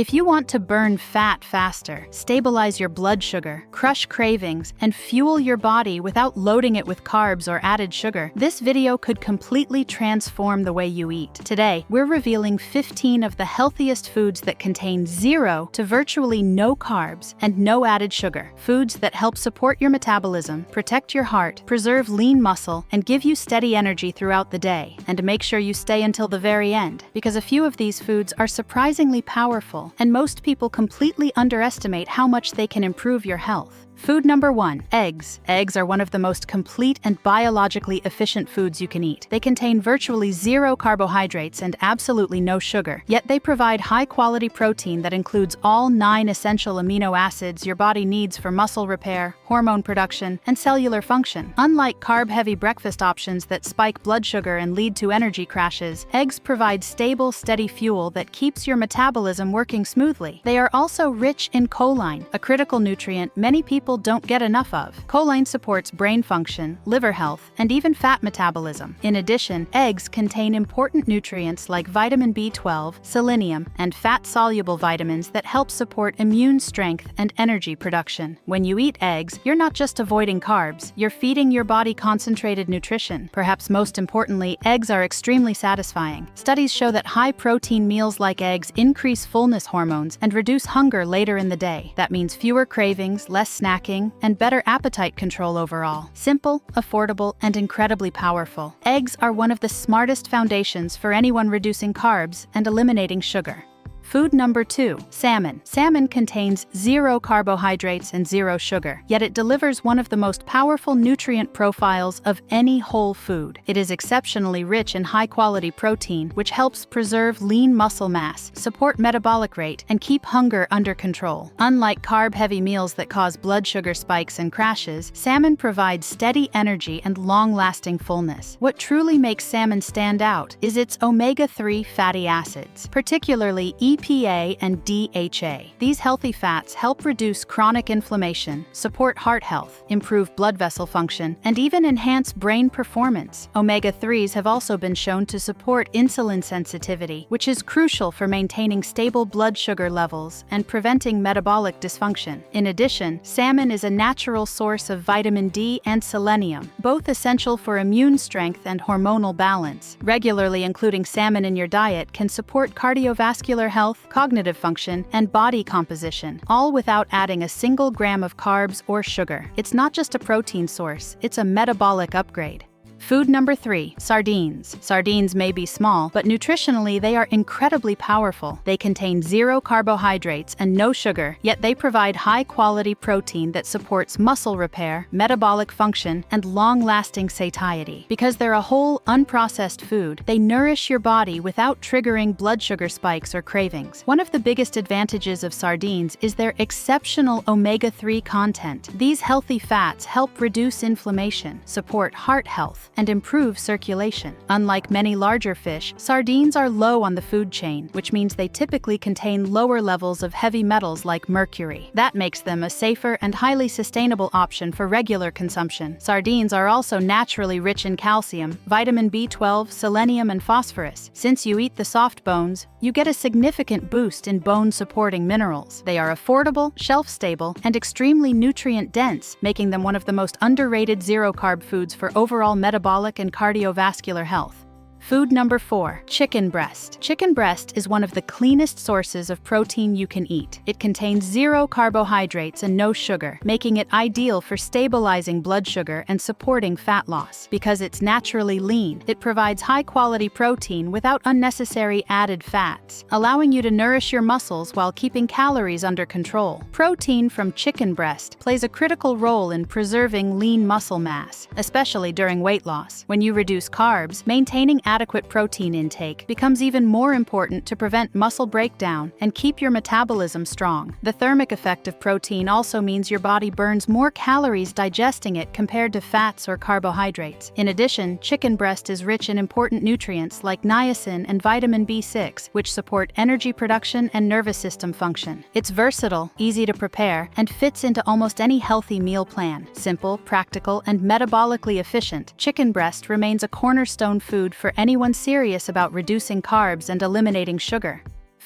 If you want to burn fat faster, stabilize your blood sugar, crush cravings, and fuel your body without loading it with carbs or added sugar, this video could completely transform the way you eat. Today, we're revealing 15 of the healthiest foods that contain 0 to virtually no carbs and no added sugar. Foods that help support your metabolism, protect your heart, preserve lean muscle, and give you steady energy throughout the day. And make sure you stay until the very end, because a few of these foods are surprisingly powerful, and most people completely underestimate how much they can improve your health. Food number 1, eggs. Eggs are one of the most complete and biologically efficient foods you can eat. They contain virtually 0 carbohydrates and absolutely no sugar, yet they provide high-quality protein that includes all 9 essential amino acids your body needs for muscle repair, hormone production, and cellular function. Unlike carb-heavy breakfast options that spike blood sugar and lead to energy crashes, eggs provide stable, steady fuel that keeps your metabolism working smoothly. They are also rich in choline, a critical nutrient many people don't get enough of. Choline supports brain function, liver health, and even fat metabolism. In addition, eggs contain important nutrients like vitamin B12, selenium, and fat-soluble vitamins that help support immune strength and energy production. When you eat eggs, you're not just avoiding carbs, you're feeding your body concentrated nutrition. Perhaps most importantly, eggs are extremely satisfying. Studies show that high-protein meals like eggs increase fullness hormones and reduce hunger later in the day. That means fewer cravings, less snacking, and better appetite control overall. Simple, affordable, and incredibly powerful. Eggs are one of the smartest foundations for anyone reducing carbs and eliminating sugar. Food number 2, salmon. Salmon contains 0 carbohydrates and 0 sugar, yet it delivers one of the most powerful nutrient profiles of any whole food. It is exceptionally rich in high-quality protein, which helps preserve lean muscle mass, support metabolic rate, and keep hunger under control. Unlike carb-heavy meals that cause blood sugar spikes and crashes, salmon provides steady energy and long-lasting fullness. What truly makes salmon stand out is its omega-3 fatty acids, particularly EPA and DHA. These healthy fats help reduce chronic inflammation, support heart health, improve blood vessel function, and even enhance brain performance. Omega-3s have also been shown to support insulin sensitivity, which is crucial for maintaining stable blood sugar levels and preventing metabolic dysfunction. In addition, salmon is a natural source of vitamin D and selenium, both essential for immune strength and hormonal balance. Regularly including salmon in your diet can support cardiovascular health, cognitive function, and body composition, all without adding a single gram of carbs or sugar. It's not just a protein source, it's a metabolic upgrade. Food number 3, sardines. Sardines may be small, but nutritionally they are incredibly powerful. They contain 0 carbohydrates and no sugar, yet they provide high-quality protein that supports muscle repair, metabolic function, and long-lasting satiety. Because they're a whole, unprocessed food, they nourish your body without triggering blood sugar spikes or cravings. One of the biggest advantages of sardines is their exceptional omega-3 content. These healthy fats help reduce inflammation, support heart health, and improve circulation. Unlike many larger fish, sardines are low on the food chain, which means they typically contain lower levels of heavy metals like mercury. That makes them a safer and highly sustainable option for regular consumption. Sardines are also naturally rich in calcium, vitamin B12, selenium, and phosphorus. Since you eat the soft bones, you get a significant boost in bone-supporting minerals. They are affordable, shelf-stable, and extremely nutrient-dense, making them one of the most underrated zero-carb foods for overall metabolic and cardiovascular health. Food number 4, chicken breast. Chicken breast is one of the cleanest sources of protein you can eat. It contains 0 carbohydrates and no sugar, making it ideal for stabilizing blood sugar and supporting fat loss. Because it's naturally lean, it provides high-quality protein without unnecessary added fats, allowing you to nourish your muscles while keeping calories under control. Protein from chicken breast plays a critical role in preserving lean muscle mass, especially during weight loss. When you reduce carbs, maintaining adequate protein intake becomes even more important to prevent muscle breakdown and keep your metabolism strong. The thermic effect of protein also means your body burns more calories digesting it compared to fats or carbohydrates. In addition, chicken breast is rich in important nutrients like niacin and vitamin B6, which support energy production and nervous system function. It's versatile, easy to prepare, and fits into almost any healthy meal plan. Simple, practical, and metabolically efficient, chicken breast remains a cornerstone food for anyone serious about reducing carbs and eliminating sugar.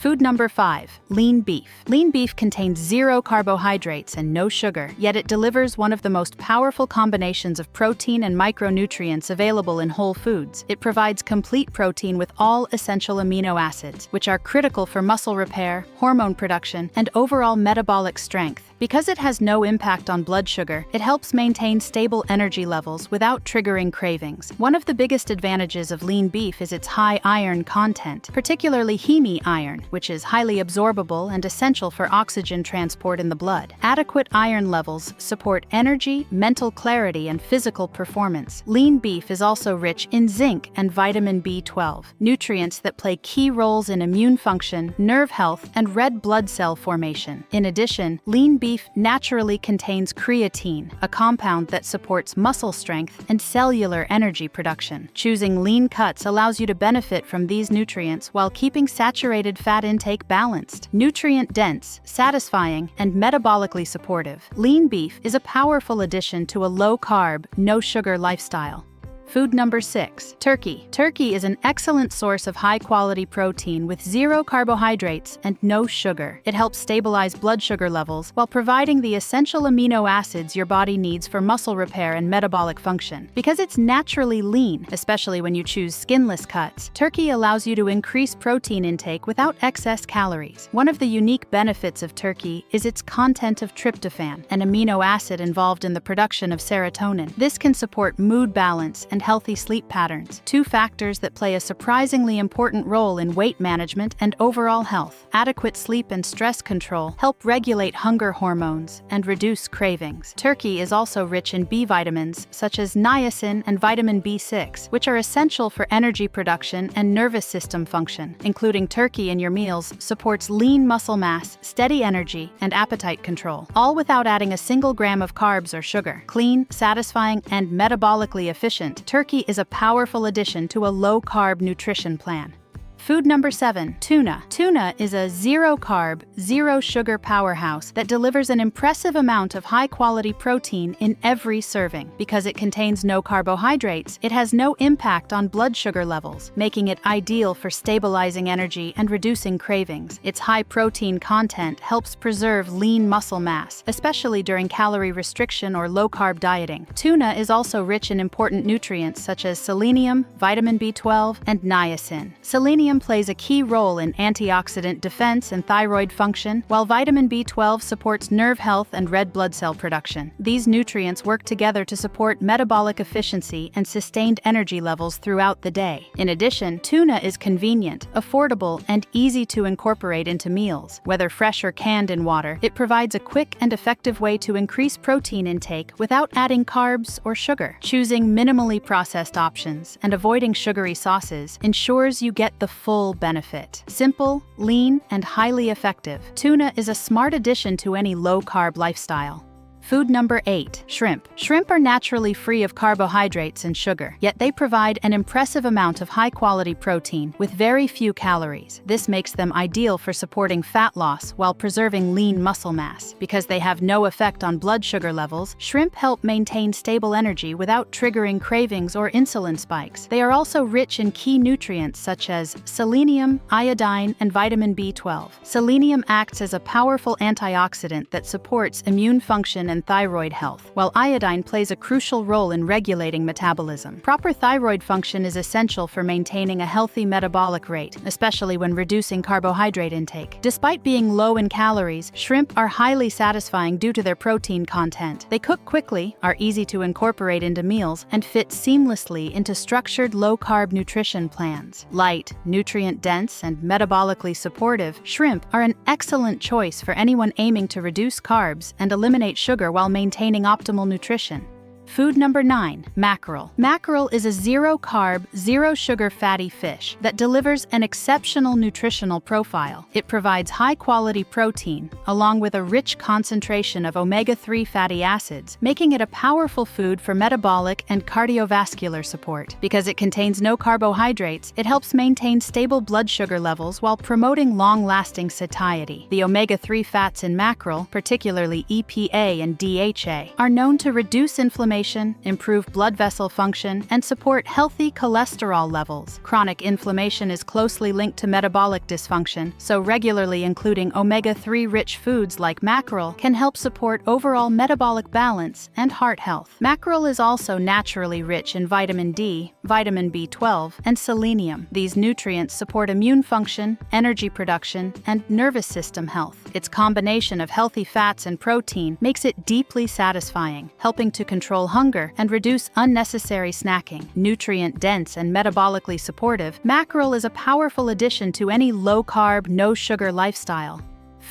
Food number 5. Lean beef. Lean beef contains zero carbohydrates and no sugar, yet it delivers one of the most powerful combinations of protein and micronutrients available in whole foods. It provides complete protein with all essential amino acids, which are critical for muscle repair, hormone production, and overall metabolic strength. Because it has no impact on blood sugar, it helps maintain stable energy levels without triggering cravings. One of the biggest advantages of lean beef is its high iron content, particularly heme iron, which is highly absorbable and essential for oxygen transport in the blood. Adequate iron levels support energy, mental clarity, and physical performance. Lean beef is also rich in zinc and vitamin B12, nutrients that play key roles in immune function, nerve health, and red blood cell formation. In addition, lean beef naturally contains creatine, a compound that supports muscle strength and cellular energy production. Choosing lean cuts allows you to benefit from these nutrients while keeping saturated fat intake balanced. Nutrient-dense, satisfying, and metabolically supportive, lean beef is a powerful addition to a low-carb, no-sugar lifestyle. Food number 6. Turkey. Turkey is an excellent source of high-quality protein with zero carbohydrates and no sugar. It helps stabilize blood sugar levels while providing the essential amino acids your body needs for muscle repair and metabolic function. Because it's naturally lean, especially when you choose skinless cuts, turkey allows you to increase protein intake without excess calories. One of the unique benefits of turkey is its content of tryptophan, an amino acid involved in the production of serotonin. This can support mood balance and healthy sleep patterns, two factors that play a surprisingly important role in weight management and overall health. Adequate sleep and stress control help regulate hunger hormones and reduce cravings. Turkey is also rich in B vitamins such as niacin and vitamin B6, which are essential for energy production and nervous system function. Including turkey in your meals supports lean muscle mass, steady energy, and appetite control, all without adding a single gram of carbs or sugar. Clean, satisfying, and metabolically efficient, turkey is a powerful addition to a low-carb nutrition plan. Food number 7. Tuna. Tuna is a zero-carb, zero-sugar powerhouse that delivers an impressive amount of high-quality protein in every serving. Because it contains no carbohydrates, it has no impact on blood sugar levels, making it ideal for stabilizing energy and reducing cravings. Its high protein content helps preserve lean muscle mass, especially during calorie restriction or low-carb dieting. Tuna is also rich in important nutrients such as selenium, vitamin B12, and niacin. Selenium plays a key role in antioxidant defense and thyroid function, while vitamin B12 supports nerve health and red blood cell production. These nutrients work together to support metabolic efficiency and sustained energy levels throughout the day. In addition, tuna is convenient, affordable, and easy to incorporate into meals. Whether fresh or canned in water, it provides a quick and effective way to increase protein intake without adding carbs or sugar. Choosing minimally processed options and avoiding sugary sauces ensures you get the full benefit. Simple, lean, and highly effective, tuna is a smart addition to any low-carb lifestyle. Food number 8. Shrimp. Shrimp are naturally free of carbohydrates and sugar, yet they provide an impressive amount of high-quality protein with very few calories. This makes them ideal for supporting fat loss while preserving lean muscle mass. Because they have no effect on blood sugar levels, shrimp help maintain stable energy without triggering cravings or insulin spikes. They are also rich in key nutrients such as selenium, iodine, and vitamin B12. Selenium acts as a powerful antioxidant that supports immune function and thyroid health, while iodine plays a crucial role in regulating metabolism. Proper thyroid function is essential for maintaining a healthy metabolic rate, especially when reducing carbohydrate intake. Despite being low in calories, shrimp are highly satisfying due to their protein content. They cook quickly, are easy to incorporate into meals, and fit seamlessly into structured low-carb nutrition plans. Light, nutrient-dense, and metabolically supportive, shrimp are an excellent choice for anyone aiming to reduce carbs and eliminate sugar while maintaining optimal nutrition. Food number 9. Mackerel. Mackerel is a zero-carb, zero-sugar fatty fish that delivers an exceptional nutritional profile. It provides high-quality protein, along with a rich concentration of omega-3 fatty acids, making it a powerful food for metabolic and cardiovascular support. Because it contains no carbohydrates, it helps maintain stable blood sugar levels while promoting long-lasting satiety. The omega-3 fats in mackerel, particularly EPA and DHA, are known to reduce inflammation circulation, improve blood vessel function, and support healthy cholesterol levels. Chronic inflammation is closely linked to metabolic dysfunction, so regularly including omega-3 rich foods like mackerel can help support overall metabolic balance and heart health. Mackerel is also naturally rich in vitamin D, vitamin B12, and selenium. These nutrients support immune function, energy production, and nervous system health. Its combination of healthy fats and protein makes it deeply satisfying, helping to control hunger and reduce unnecessary snacking. Nutrient-dense and metabolically supportive, mackerel is a powerful addition to any low-carb, no-sugar lifestyle.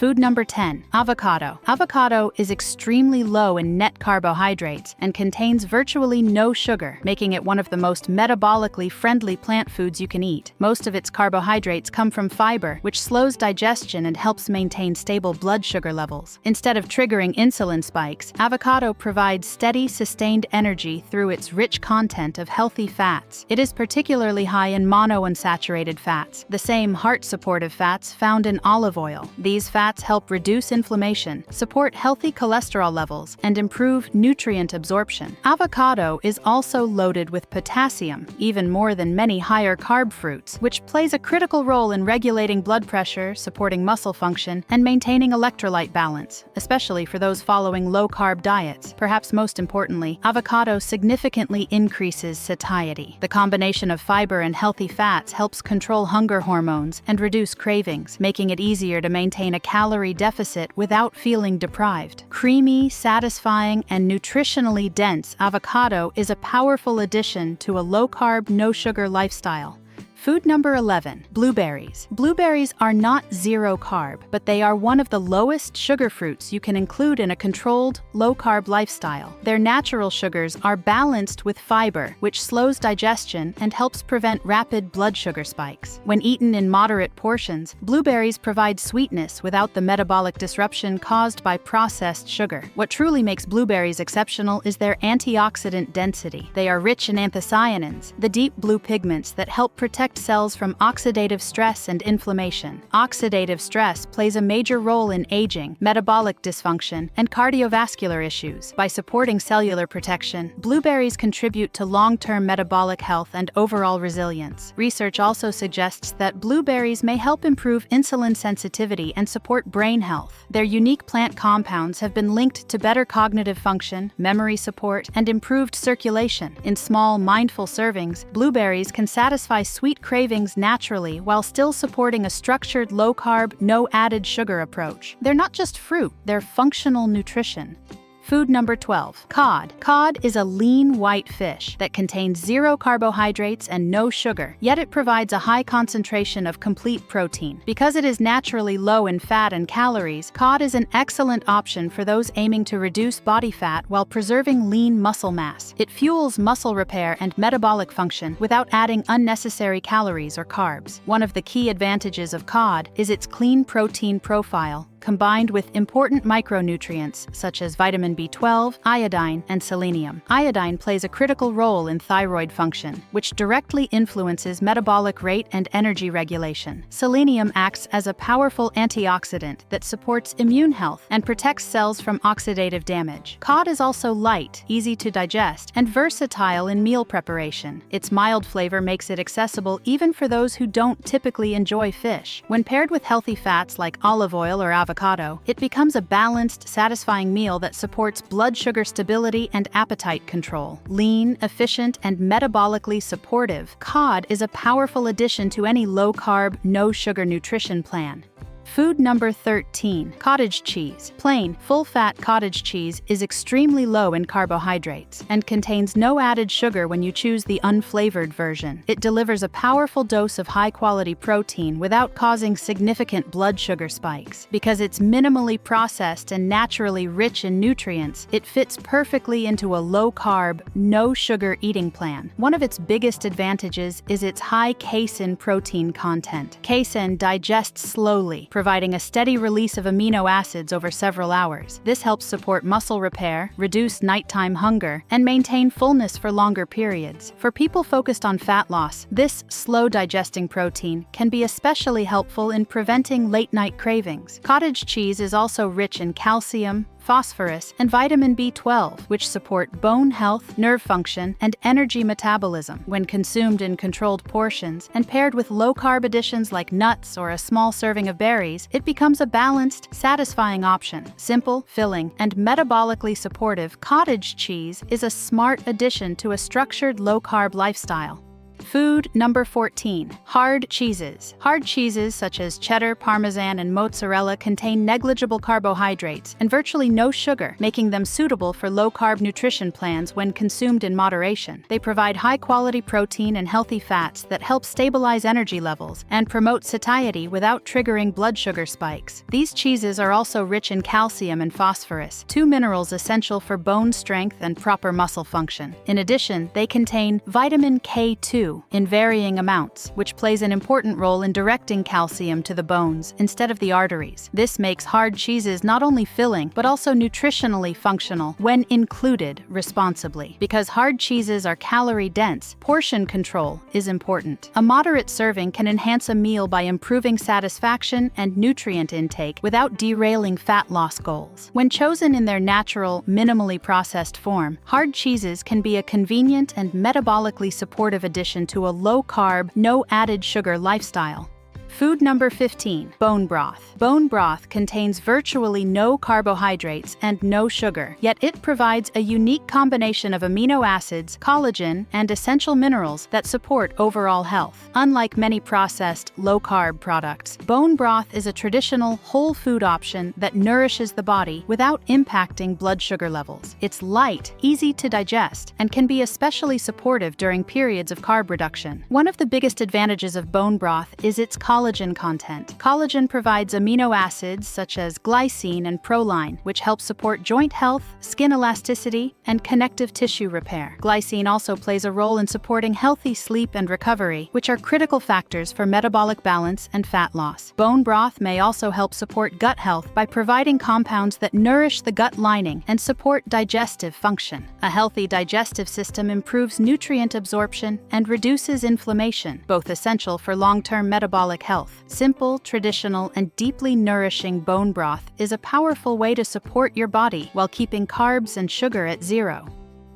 Food number 10. Avocado. Avocado is extremely low in net carbohydrates and contains virtually no sugar, making it one of the most metabolically friendly plant foods you can eat. Most of its carbohydrates come from fiber, which slows digestion and helps maintain stable blood sugar levels. Instead of triggering insulin spikes, avocado provides steady, sustained energy through its rich content of healthy fats. It is particularly high in monounsaturated fats, the same heart-supportive fats found in olive oil. These fats help reduce inflammation, support healthy cholesterol levels, and improve nutrient absorption. Avocado is also loaded with potassium, even more than many higher carb fruits, which plays a critical role in regulating blood pressure, supporting muscle function, and maintaining electrolyte balance, especially for those following low-carb diets. Perhaps most importantly, avocado significantly increases satiety. The combination of fiber and healthy fats helps control hunger hormones and reduce cravings, making it easier to maintain a calorie deficit without feeling deprived. Creamy, satisfying, and nutritionally dense, avocado is a powerful addition to a low-carb, no-sugar lifestyle. Food number 11. Blueberries. Blueberries are not zero carb, but they are one of the lowest sugar fruits you can include in a controlled, low-carb lifestyle. Their natural sugars are balanced with fiber, which slows digestion and helps prevent rapid blood sugar spikes. When eaten in moderate portions, blueberries provide sweetness without the metabolic disruption caused by processed sugar. What truly makes blueberries exceptional is their antioxidant density. They are rich in anthocyanins, the deep blue pigments that help protect cells from oxidative stress and inflammation. Oxidative stress plays a major role in aging, metabolic dysfunction, and cardiovascular issues. By supporting cellular protection, blueberries contribute to long-term metabolic health and overall resilience. Research also suggests that blueberries may help improve insulin sensitivity and support brain health. Their unique plant compounds have been linked to better cognitive function, memory support, and improved circulation. In small, mindful servings, blueberries can satisfy sweet cravings naturally while still supporting a structured low-carb, no-added sugar approach. They're not just fruit, they're functional nutrition. Food number 12. Cod. Cod is a lean white fish that contains zero carbohydrates and no sugar, yet it provides a high concentration of complete protein. Because it is naturally low in fat and calories, cod is an excellent option for those aiming to reduce body fat while preserving lean muscle mass. It fuels muscle repair and metabolic function without adding unnecessary calories or carbs. One of the key advantages of cod is its clean protein profile, combined with important micronutrients such as vitamin B12, iodine, and selenium. Iodine plays a critical role in thyroid function, which directly influences metabolic rate and energy regulation. Selenium acts as a powerful antioxidant that supports immune health and protects cells from oxidative damage. Cod is also light, easy to digest, and versatile in meal preparation. Its mild flavor makes it accessible even for those who don't typically enjoy fish. When paired with healthy fats like olive oil or avocado, it becomes a balanced, satisfying meal that supports blood sugar stability and appetite control. Lean, efficient, and metabolically supportive, cod is a powerful addition to any low-carb, no-sugar nutrition plan. Food number 13. Cottage cheese. Plain, full-fat cottage cheese is extremely low in carbohydrates and contains no added sugar when you choose the unflavored version. It delivers a powerful dose of high-quality protein without causing significant blood sugar spikes. Because it's minimally processed and naturally rich in nutrients, it fits perfectly into a low-carb, no-sugar eating plan. One of its biggest advantages is its high casein protein content. Casein digests slowly, providing a steady release of amino acids over several hours. This helps support muscle repair, reduce nighttime hunger, and maintain fullness for longer periods. For people focused on fat loss, this slow-digesting protein can be especially helpful in preventing late-night cravings. Cottage cheese is also rich in calcium, phosphorus, and vitamin B12, which support bone health, nerve function, and energy metabolism. When consumed in controlled portions and paired with low-carb additions like nuts or a small serving of berries, it becomes a balanced, satisfying option. Simple, filling, and metabolically supportive, cottage cheese is a smart addition to a structured low-carb lifestyle. Food number 14. Hard cheeses. Hard cheeses such as cheddar, parmesan, and mozzarella contain negligible carbohydrates and virtually no sugar, making them suitable for low-carb nutrition plans when consumed in moderation. They provide high-quality protein and healthy fats that help stabilize energy levels and promote satiety without triggering blood sugar spikes. These cheeses are also rich in calcium and phosphorus, two minerals essential for bone strength and proper muscle function. In addition, they contain vitamin K2 in varying amounts, which plays an important role in directing calcium to the bones instead of the arteries. This makes hard cheeses not only filling, but also nutritionally functional when included responsibly. Because hard cheeses are calorie-dense, portion control is important. A moderate serving can enhance a meal by improving satisfaction and nutrient intake without derailing fat loss goals. When chosen in their natural, minimally processed form, hard cheeses can be a convenient and metabolically supportive addition to a low-carb, no-added-sugar lifestyle. Food number 15. Bone broth. Bone broth contains virtually no carbohydrates and no sugar, yet it provides a unique combination of amino acids, collagen, and essential minerals that support overall health. Unlike many processed, low-carb products, bone broth is a traditional, whole food option that nourishes the body without impacting blood sugar levels. It's light, easy to digest, and can be especially supportive during periods of carb reduction. One of the biggest advantages of bone broth is its collagen content. Collagen provides amino acids such as glycine and proline, which help support joint health, skin elasticity, and connective tissue repair. Glycine also plays a role in supporting healthy sleep and recovery, which are critical factors for metabolic balance and fat loss. Bone broth may also help support gut health by providing compounds that nourish the gut lining and support digestive function. A healthy digestive system improves nutrient absorption and reduces inflammation, both essential for long-term metabolic health. Simple, traditional, and deeply nourishing bone broth is a powerful way to support your body while keeping carbs and sugar at zero.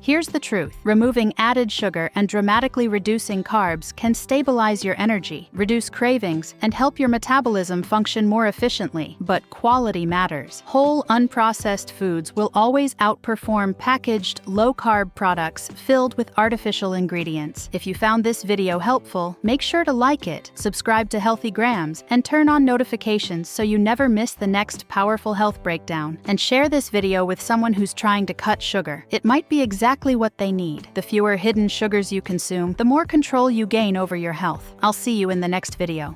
Here's the truth. Removing added sugar and dramatically reducing carbs can stabilize your energy, reduce cravings, and help your metabolism function more efficiently. But quality matters. Whole, unprocessed foods will always outperform packaged, low-carb products filled with artificial ingredients. If you found this video helpful, make sure to like it, subscribe to Healthy Grams, and turn on notifications so you never miss the next powerful health breakdown. And share this video with someone who's trying to cut sugar. It might be exactly what they need. The fewer hidden sugars you consume, the more control you gain over your health. I'll see you in the next video.